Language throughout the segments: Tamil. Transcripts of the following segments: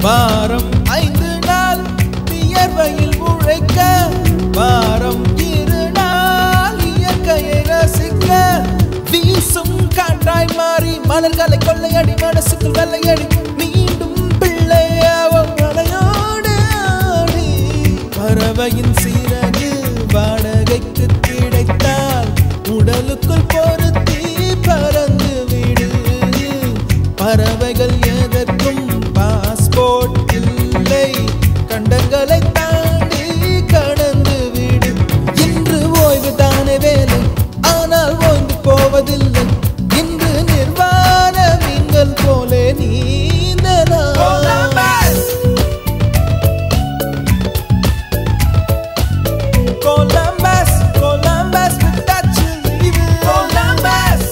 வாரம் 5 நாள் வியர்வையில் உழைக்க வாரம் 2 நாள் இயற்கையை ரசிக்க வீசும் காற்றாய் மாறி மலர்களை கொள்ளையடி மனசுக்குள் வெள்ளையடி மீண்டும் பிள்ளையாவும் மலையோடு ஆடி பறவையின் சீரகு வாடகைக்கு கிடைத்தால் உடலுக்குள் பொருத்தி பறந்து விடு பறவைகள் எதற்கும் பாஸ்போர்ட் இல்லை கண்டங்களை தாண்டி கடந்து விடு இன்று ஓய்வு தானே வேலை ஆனால் ஓய்ந்து போவதில்லை இன்று நிர்வாண மீன்கள் போலே நீந்தலாம்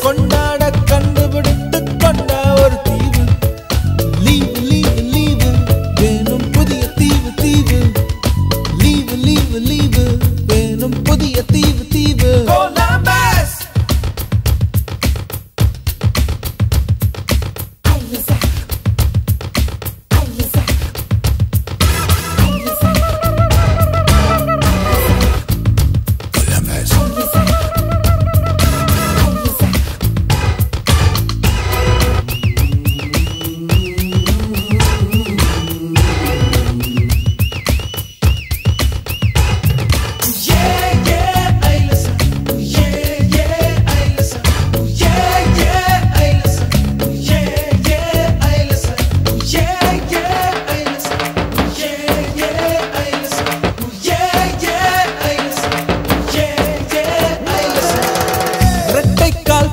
கொண்டாட கண்டுபிடித்து கொண்ட ஒரு தீவு லீவு லீவு லீவு வேணும் புதிய தீவு தீவு லீவு லீவு லீவு வேணும் புதிய தீவு தீவு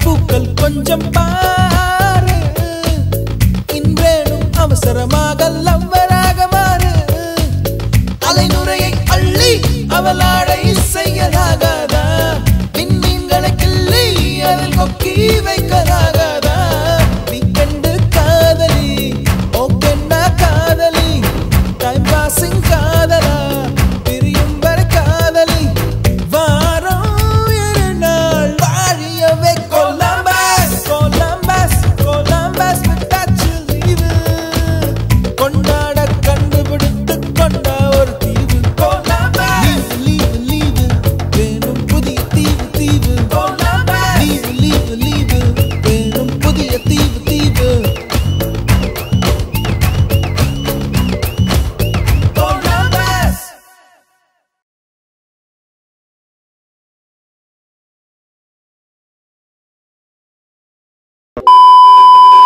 பூக்கள் கொஞ்சம் பாரு இன்றேனும் அவசரமாக லவ்வராக மாறு அலைநுரையை அள்ளி அவளாடை செய்யலாகாதா விண்மீன்களை கிள்ளி அதில் கொக்கி வைக்கலாகாதா